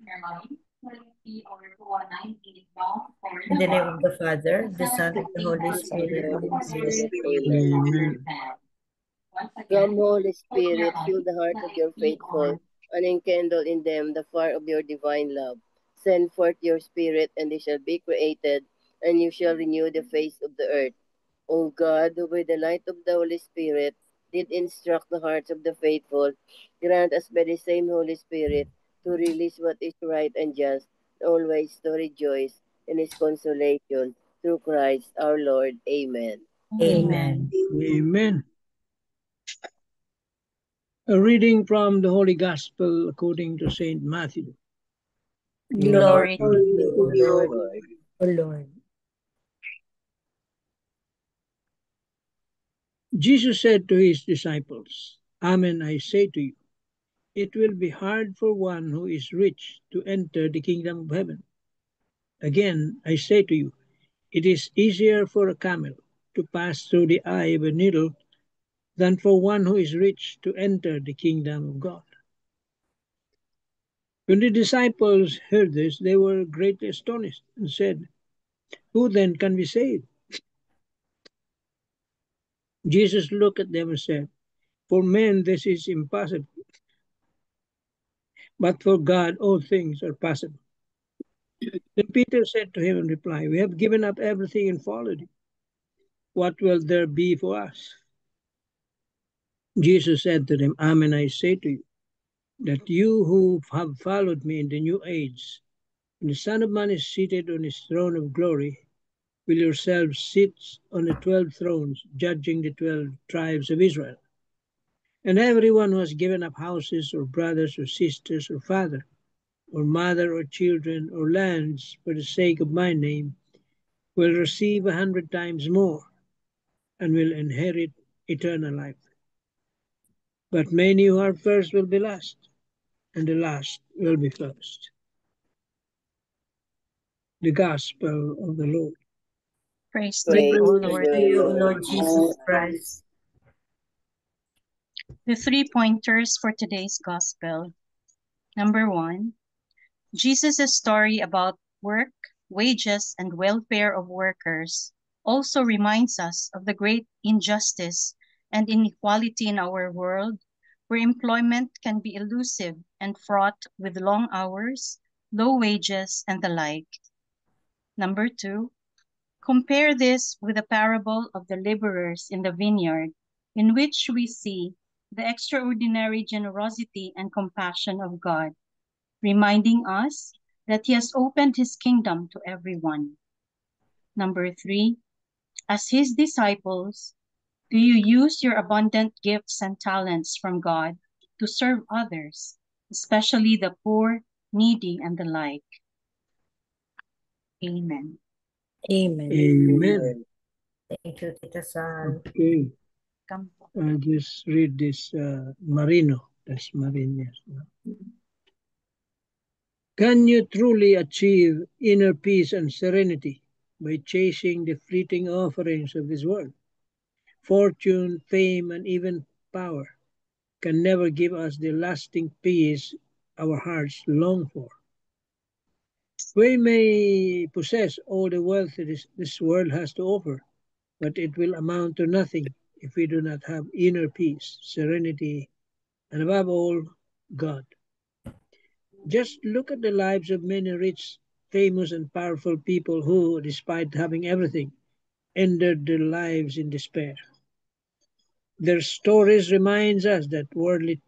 In the name of the Father, the Son, and the Holy Son, and Spirit. Holy Amen. Spirit. Amen. Come, Holy Spirit, fill the heart of your faithful, and enkindle in them the fire of your divine love. Send forth your Spirit, and they shall be created, and you shall renew the face of the earth. O God, who by the light of the Holy Spirit did instruct the hearts of the faithful, grant us by the same Holy Spirit to release what is right and just, always to rejoice in his consolation, through Christ our Lord. Amen. Amen. Amen. A reading from the Holy Gospel according to Saint Matthew. Glory to Glory you, to O you, Lord. Lord. O Lord. Jesus said to his disciples, Amen, I say to you, it will be hard for one who is rich to enter the kingdom of heaven. Again, I say to you, it is easier for a camel to pass through the eye of a needle than for one who is rich to enter the kingdom of God. When the disciples heard this, they were greatly astonished and said, who then can be saved? Jesus looked at them and said, for men this is impossible, but for God all things are possible. Then Peter said to him in reply, we have given up everything and followed you. What will there be for us? Jesus said to them, Amen, I say to you, that you who have followed me in the new age, when the Son of Man is seated on his throne of glory, will yourselves sit on the 12 thrones, judging the 12 tribes of Israel. And everyone who has given up houses or brothers or sisters or father or mother or children or lands for the sake of my name will receive 100 times more and will inherit eternal life. But many who are first will be last, and the last will be first. The Gospel of the Lord. Praise to Praise you, O Praise to Lord. to the you, O Lord. Lord Jesus Christ. The 3 pointers for today's Gospel. Number 1, Jesus' story about work, wages, and welfare of workers also reminds us of the great injustice and inequality in our world, where employment can be elusive and fraught with long hours, low wages, and the like. Number 2, compare this with the parable of the laborers in the vineyard, in which we see the extraordinary generosity and compassion of God, reminding us that He has opened His kingdom to everyone. Number 3, as His disciples, do you use your abundant gifts and talents from God to serve others, especially the poor, needy, and the like? Amen. Amen. Amen. Thank you, Tita San. Okay, Come po. I'll just read this Marino. That's Marino. Can you truly achieve inner peace and serenity by chasing the fleeting offerings of this world? Fortune, fame, and even power can never give us the lasting peace our hearts long for. We may possess all the wealth this world has to offer, but it will amount to nothing if we do not have inner peace, serenity, and above all, God. Just look at the lives of many rich, famous, and powerful people who, despite having everything, ended their lives in despair. Their stories reminds us that worldly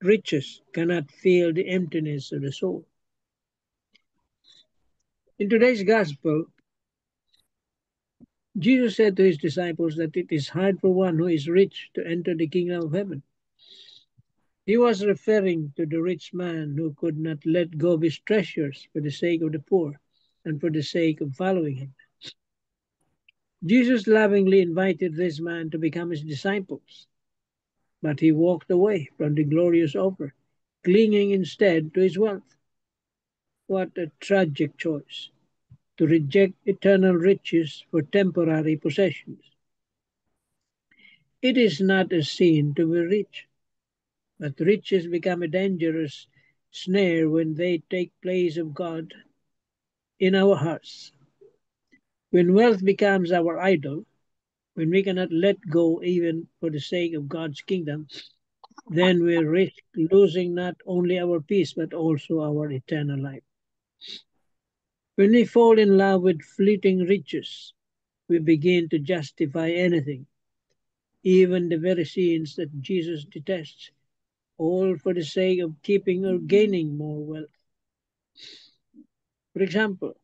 riches cannot fill the emptiness of the soul. In today's gospel, Jesus said to his disciples that it is hard for one who is rich to enter the kingdom of heaven. He was referring to the rich man who could not let go of his treasures for the sake of the poor and for the sake of following him. Jesus lovingly invited this man to become his disciples, but he walked away from the glorious offer, clinging instead to his wealth. What a tragic choice, to reject eternal riches for temporary possessions. It is not a sin to be rich, but riches become a dangerous snare when they take place of God in our hearts. When wealth becomes our idol, when we cannot let go even for the sake of God's kingdom, then we risk losing not only our peace but also our eternal life. When we fall in love with fleeting riches, we begin to justify anything, even the very sins that Jesus detests, all for the sake of keeping or gaining more wealth. For example,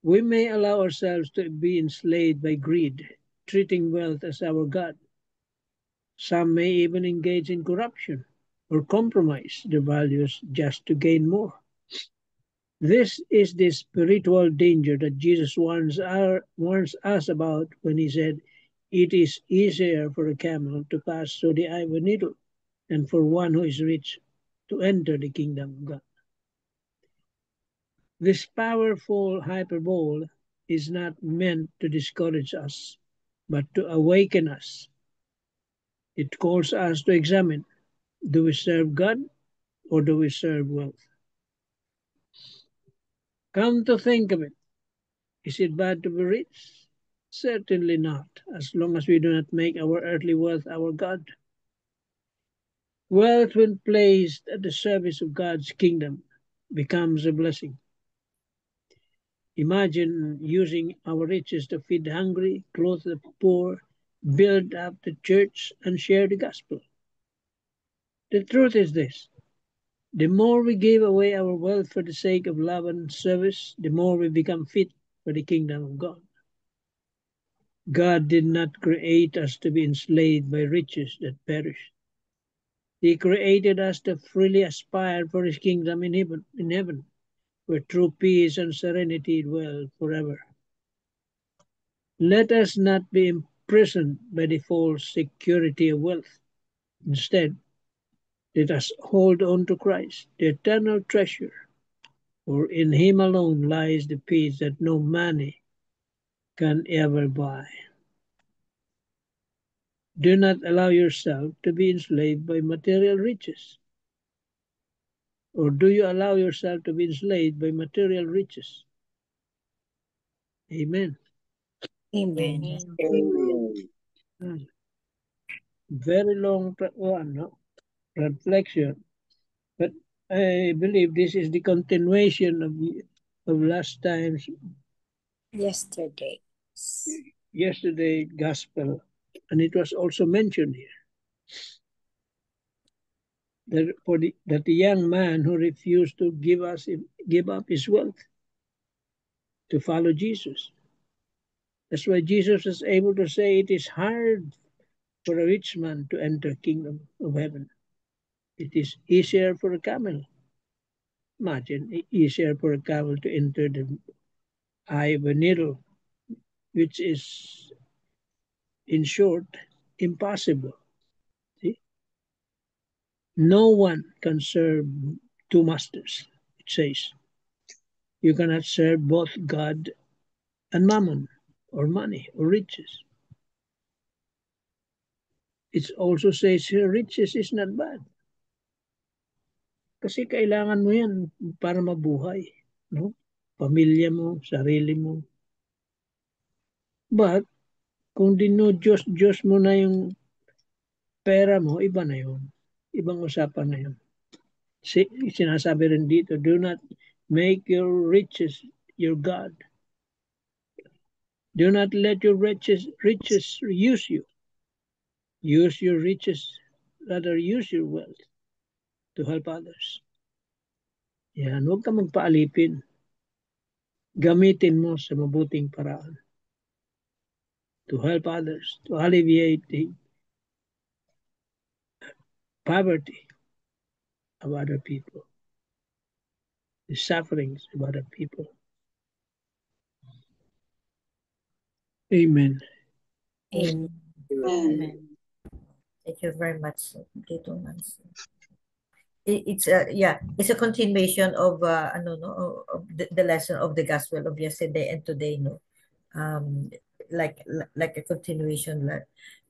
we may allow ourselves to be enslaved by greed, treating wealth as our God. Some may even engage in corruption or compromise their values just to gain more. This is the spiritual danger that Jesus warns us about when he said, "It is easier for a camel to pass through the eye of a needle than for one who is rich to enter the kingdom of God." This powerful hyperbole is not meant to discourage us, but to awaken us. It calls us to examine, do we serve God or do we serve wealth? Come to think of it, is it bad to be rich? Certainly not, as long as we do not make our earthly wealth our God. Wealth, when placed at the service of God's kingdom, becomes a blessing. Imagine using our riches to feed the hungry, clothe the poor, build up the church, and share the gospel. The truth is this: the more we give away our wealth for the sake of love and service, the more we become fit for the kingdom of God. God did not create us to be enslaved by riches that perish. He created us to freely aspire for his kingdom in heaven, where true peace and serenity dwell forever. Let us not be imprisoned by the false security of wealth. Instead, let us hold on to Christ, the eternal treasure, for in him alone lies the peace that no money can ever buy. Do not allow yourself to be enslaved by material riches. Or do you allow yourself to be enslaved by material riches? Amen. Amen. Amen. Very long one, no? Reflection. But I believe this is the continuation of last time's Yesterday. yesterday gospel, and it was also mentioned here that the young man who refused to give up his wealth to follow Jesus. That's why Jesus was able to say it is hard for a rich man to enter kingdom of heaven. It is easier for a camel. Imagine, easier for a camel to enter the eye of a needle, which is, in short, impossible. See? No one can serve two masters, it says. You cannot serve both God and mammon, or money, or riches. It also says here, riches is not bad. Kasi kailangan mo yan para mabuhay. No? Pamilya mo, sarili mo. But, kung Diyos mo na yung pera mo, iba na yun. Ibang usapan na yun. Sinasabi rin dito, do not make your riches your God. Do not let your riches use you. Use your riches, rather use your wealth to help others. Yan, huwag ka magpaalipin. Gamitin mo sa mabuting paraan to help others, to alleviate the poverty of other people, the sufferings of other people. Amen. Amen. Amen. Thank you very much, Tito Nancy. It's it's a continuation of of the lesson of the gospel of yesterday and today, no. Like a continuation,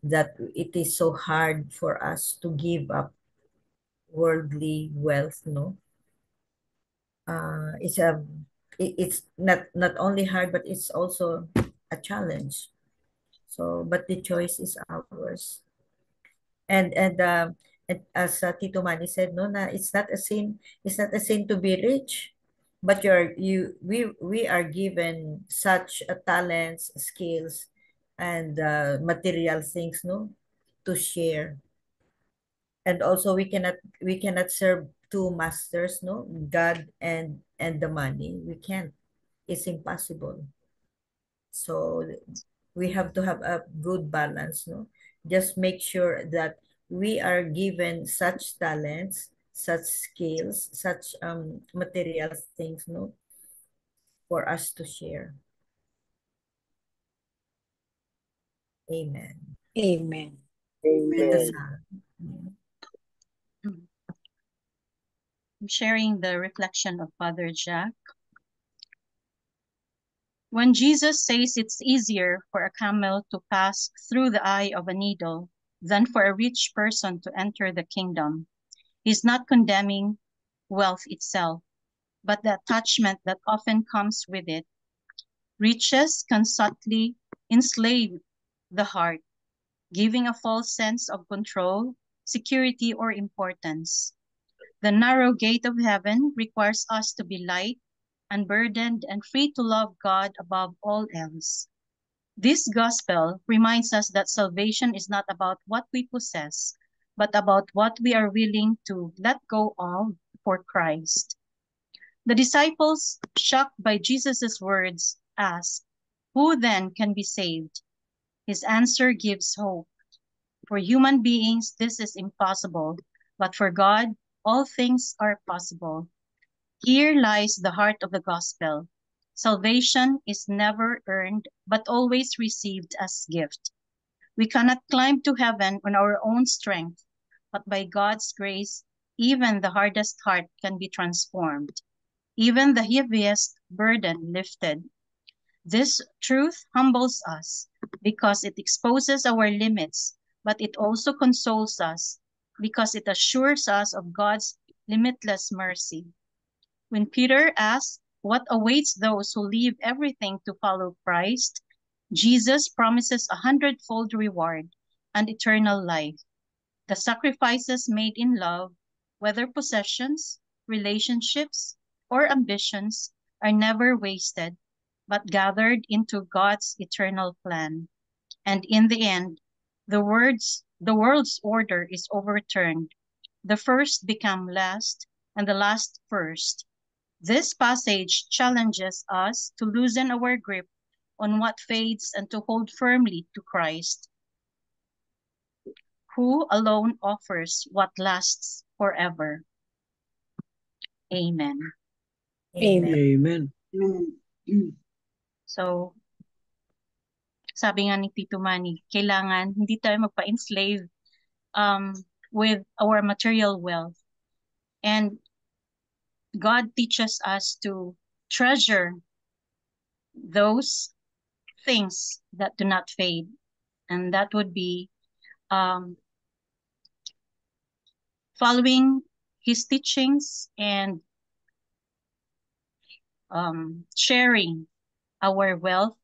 that it is so hard for us to give up worldly wealth, no? It's it's not only hard, but it's also a challenge. So, but the choice is ours. And as Tito Manny said, no, na it's not a sin to be rich, but we are given such a talents, skills, and material things, no, to share. And also we cannot serve two masters, no, God and the money. We can't. It's impossible. So we have to have a good balance, no? Just make sure that we are given such talents, such skills, such material things, no, for us to share. Amen. Amen. Tita Amen. Sara. I'm sharing the reflection of Father Jack. When Jesus says it's easier for a camel to pass through the eye of a needle than for a rich person to enter the kingdom, he's not condemning wealth itself, but the attachment that often comes with it. Riches can subtly enslave the heart, giving a false sense of control, security, or importance. The narrow gate of heaven requires us to be light, unburdened, and free to love God above all else. This gospel reminds us that salvation is not about what we possess, but about what we are willing to let go of for Christ. The disciples, shocked by Jesus' words, ask, "Who then can be saved?" His answer gives hope. For human beings, this is impossible, but for God, all things are possible. Here lies the heart of the gospel. Salvation is never earned, but always received as gift. We cannot climb to heaven on our own strength, but by God's grace, even the hardest heart can be transformed, even the heaviest burden lifted. This truth humbles us because it exposes our limits, but it also consoles us because it assures us of God's limitless mercy. When Peter asks what awaits those who leave everything to follow Christ, Jesus promises a hundredfold reward and eternal life. The sacrifices made in love, whether possessions, relationships, or ambitions, are never wasted, but gathered into God's eternal plan. And in the end, the world's order is overturned. The first become last, and the last first. This passage challenges us to loosen our grip on what fades and to hold firmly to Christ, who alone offers what lasts forever. Amen. Amen. Amen. So, sabi nga ni Tito Manny, kailangan hindi tayo magpa-enslave with our material wealth. And God teaches us to treasure those things that do not fade. And that would be following his teachings and sharing our wealth,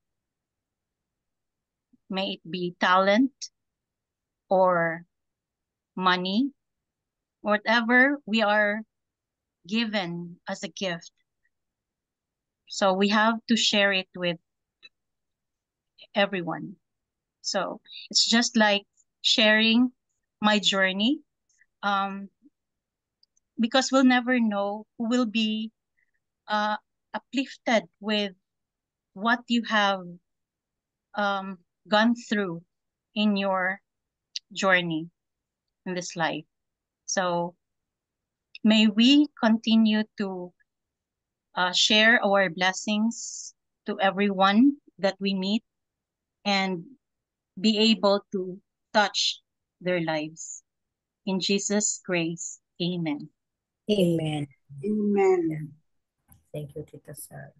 may it be talent or money, whatever we are given as a gift. So we have to share it with everyone. So it's just like sharing my journey, because we'll never know who will be uplifted with what you have gone through in your journey in this life. So may we continue to share our blessings to everyone that we meet and be able to touch their lives. In Jesus' grace, amen. Amen. Amen. Thank you, Tita Sara.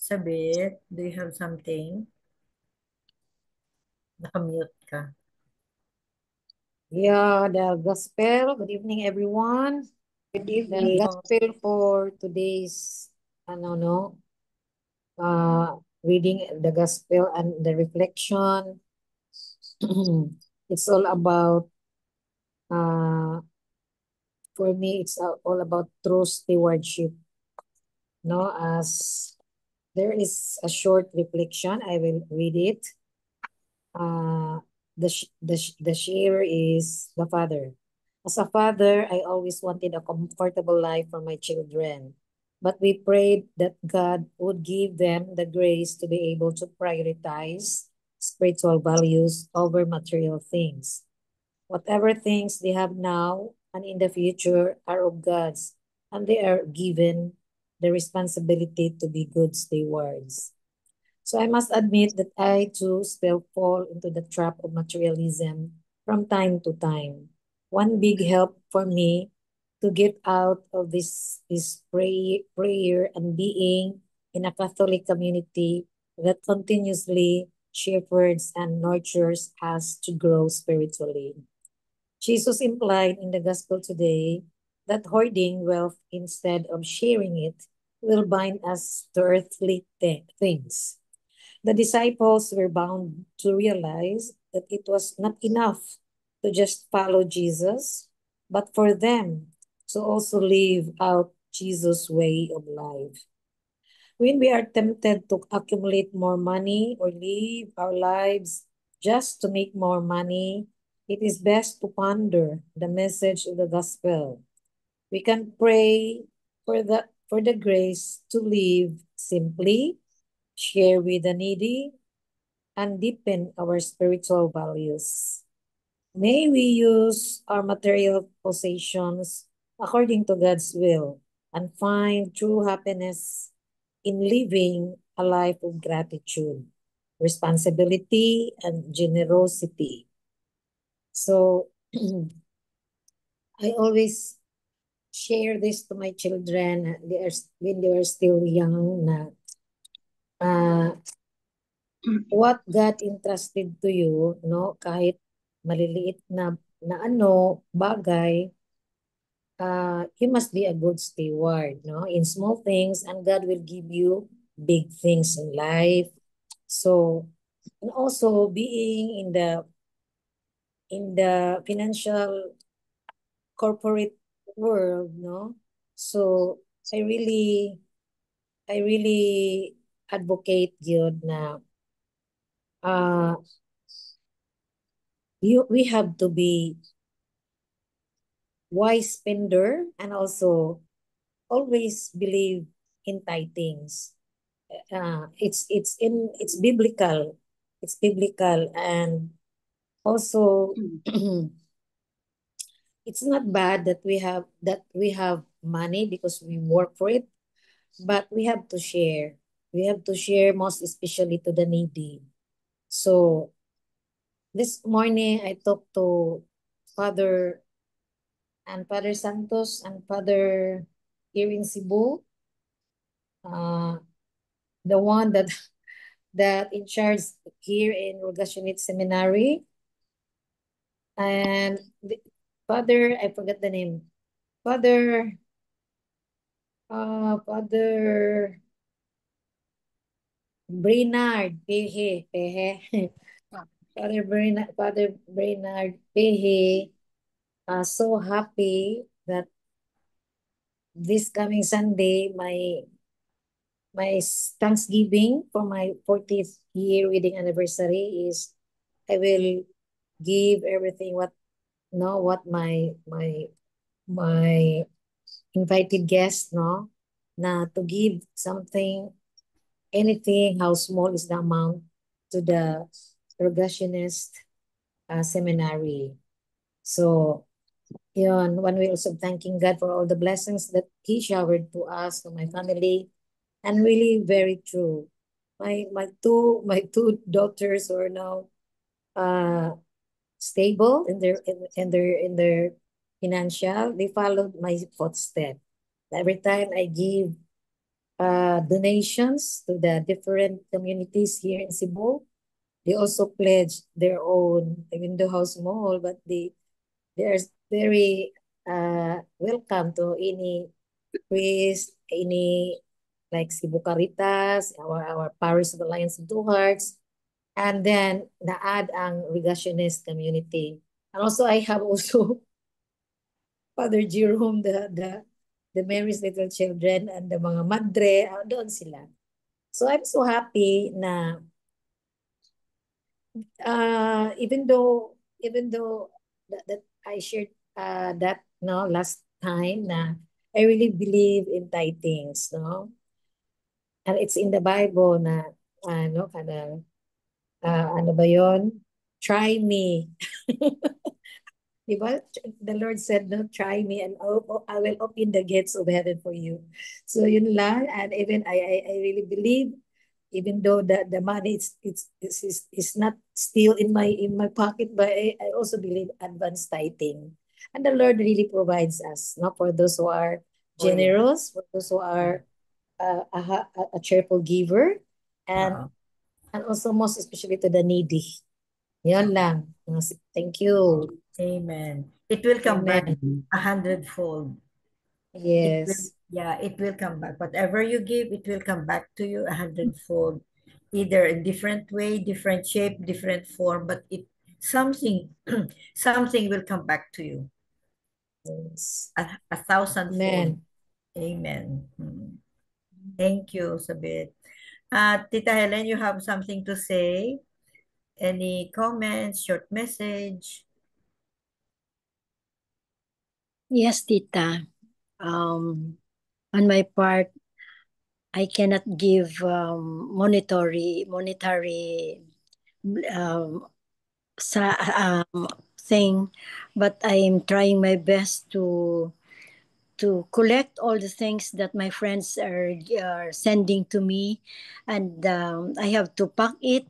Sabit, do you have something? Nakamute ka. Yeah, the gospel. Good evening, everyone. Good The evening. gospel for today's, no, reading the gospel and the reflection. It's all about, uh, for me, it's all about true stewardship. No, as there is a short reflection, I will read it. The share is the father. As a father, I always wanted a comfortable life for my children. But we prayed that God would give them the grace to be able to prioritize spiritual values over material things. Whatever things they have now and in the future are of God's, and they are given the responsibility to be good stewards. So I must admit that I too still fall into the trap of materialism from time to time. One big help for me to get out of this is prayer and being in a Catholic community that continuously shepherds and nurtures us to grow spiritually. Jesus implied in the gospel today that hoarding wealth instead of sharing it will bind us to earthly things. The disciples were bound to realize that it was not enough to just follow Jesus, but for them to also live out Jesus' way of life. When we are tempted to accumulate more money or live our lives just to make more money, it is best to ponder the message of the gospel. We can pray for the grace to live simply, share with the needy, and deepen our spiritual values. May we use our material possessions according to God's will and find true happiness in living a life of gratitude, responsibility, and generosity. So I always share this to my children. When they are still young na uh, what God entrusted to you, no, kahit maliliit na bagay, you must be a good steward, no, in small things, and God will give you big things in life. So, and also being in the financial corporate world, no. So I really advocate yun na uh we have to be wise spender and also always believe in tithings. It's biblical. It's biblical, and also it's not bad that we have money because we work for it, but we have to share. We have to share most especially to the needy. So this morning I talked to Father Father Santos and Father here in Cebu, uh, the one that in charge here in Rogationit Seminary, and Father, I forgot the name. Father Bernard Pehe. Father Bernard Pehe. So happy that this coming Sunday, my Thanksgiving for my 40th year wedding anniversary is I will give everything what my invited guests na to give something, anything, how small is the amount, to the Rogationist seminary. So yun, one way also thanking God for all the blessings that He showered to us, to my family, and really very true. My two daughters are now uh stable in their financial. They followed my footsteps. Every time I give donations to the different communities here in Cebu, they also pledge their own, even though how small, but they're very welcome to any priest, any like Cebu Caritas, our Parish of Alliance of Two Hearts, and then na-add ang Regationist community. And also I have also Father Jerome, the Mary's Little Children and the mga madre, doon sila. So I'm so happy na even though that I shared that no last time na I really believe in tithings, no? And it's in the Bible na ano kana ano ba 'yon? Try me. Diba? The Lord said, no, try me and I will open the gates of heaven for you. So yun lang. And even I really believe, even though the money is not still in my pocket, but I also believe advanced tithing. And the Lord really provides us, no, for those who are generous, for those who are a cheerful giver, and and also most especially to the needy. Yan lang. Thank you. Amen. It will come back Amen. 100-fold. Yes. It will come back. Whatever you give, it will come back to you 100-fold, either in different way, different shape, different form, but something something will come back to you. Yes. A 1,000-fold. Amen. Amen. Thank you, Sabit. Tita Helen, you have something to say? Any comments, short message? Yes, Tita. On my part, I cannot give monetary um, thing, but I'm trying my best to collect all the things that my friends are sending to me, and I have to pack it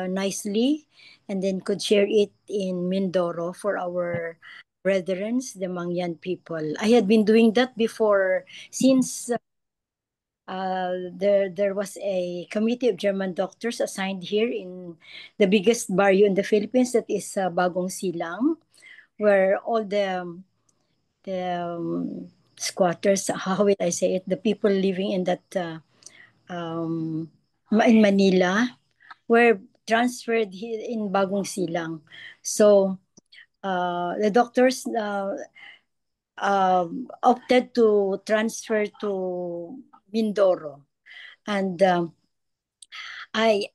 nicely, and then could share it in Mindoro for our brethren, the Mangyan people. I had been doing that before since there was a committee of German doctors assigned here in the biggest barrio in the Philippines, that is Bagong Silang, where all the squatters, how will I say it, the people living in that in Manila were transferred here in Bagong Silang. So the doctors opted to transfer to Mindoro, and I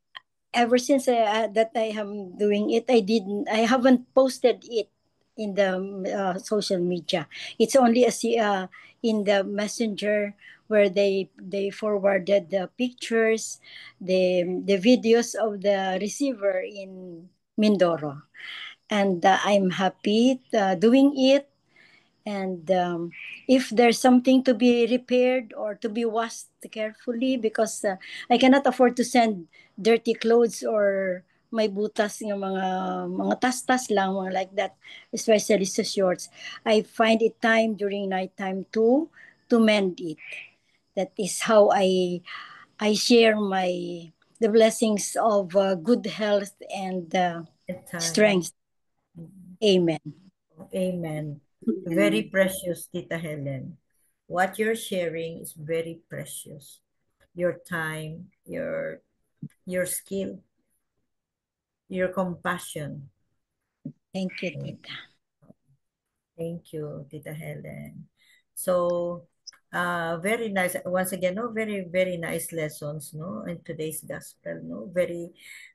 ever since that I am doing it, I haven't posted it in the social media. It's only in the messenger, where they forwarded the pictures, the videos of the receiver in Mindoro, and I'm happy doing it. And if there's something to be repaired or to be washed carefully, because I cannot afford to send dirty clothes or may butas ng mga tas-tas lang, mga like that, especially sa shorts. I find it time during night time to mend it. That is how I share the blessings of good health and strength. Amen. Amen. Very precious, Tita Helen. What you're sharing is very precious. Your time, your skill, your compassion. Thank you, Tita. Thank you, Tita Helen. So, very nice. Once again, no, very, very nice lessons, no, in today's gospel, no, very,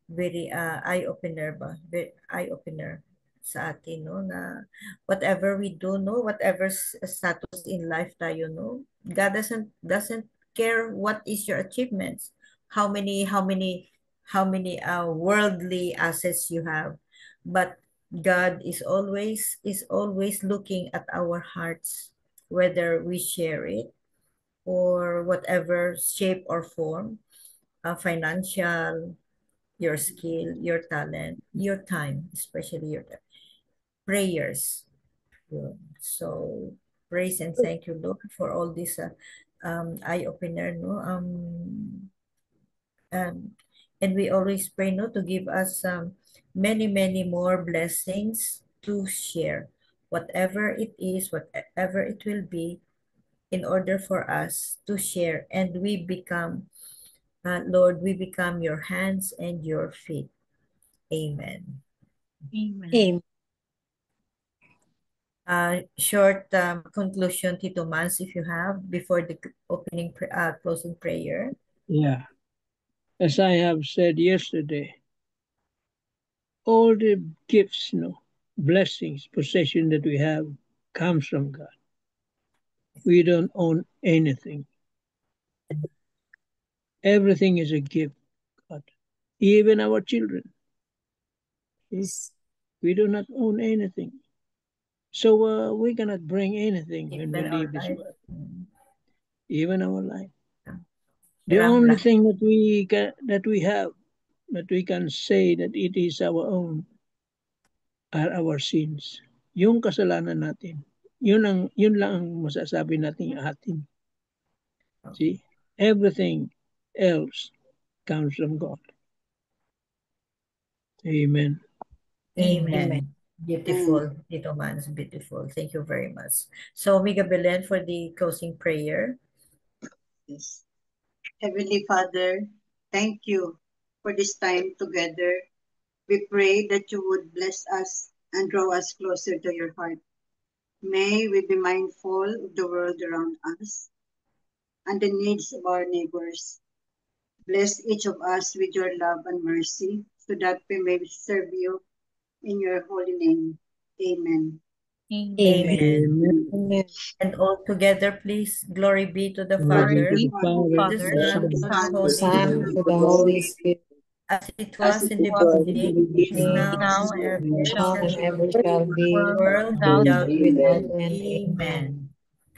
very eye-opener ba? Very eye-opener sa atin, no, na whatever we do, no, whatever status in life tayo, no, God doesn't care what is your achievements, how many worldly assets you have, but God is always looking at our hearts, whether we share it or whatever shape or form, financial, your skill, your talent, your time, especially your prayers. Yun. So praise and thank you, Lord, for all this eye opener, no. Um, and we always pray, no, to give us many, many more blessings to share. whatever it is, whatever it will be, in order for us to share. And we become, Lord, we become your hands and your feet. Amen. Amen. Short conclusion, Tito Mans, if you have, before the opening, closing prayer. Yeah. As I have said yesterday, all the gifts, blessings, possession that we have comes from God. We don't own anything. Everything is a gift, God. Even our children. We do not own anything. So we cannot bring anything when we leave this world. Even our life. The only thing that we have, that we can say that it is our own, are our sins. Yung kasalanan natin. Yun lang ang masasabi natin atin. See? Everything else comes from God. Amen. Amen. Beautiful, Tito Mans, beautiful. Thank you very much. So, Amiga Belen, for the closing prayer. Yes. Heavenly Father, thank you for this time together. We pray that you would bless us and draw us closer to your heart. May we be mindful of the world around us and the needs of our neighbors. Bless each of us with your love and mercy so that we may serve you in your holy name. Amen. Amen. Amen. And all together, please, glory be to the Father, to the Father, to the Son, the Son, to the Holy Spirit, as it was in the beginning, is now, and now and ever ever shall be, world without without end. Amen.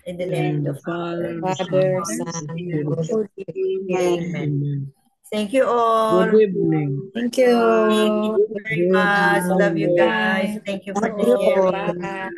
In the name of the Father, Father, Son, and Holy Spirit. Amen. Thank you all. Good evening. Thank you. Thank you very much. Love you guys. Thank you for taking care. Bye.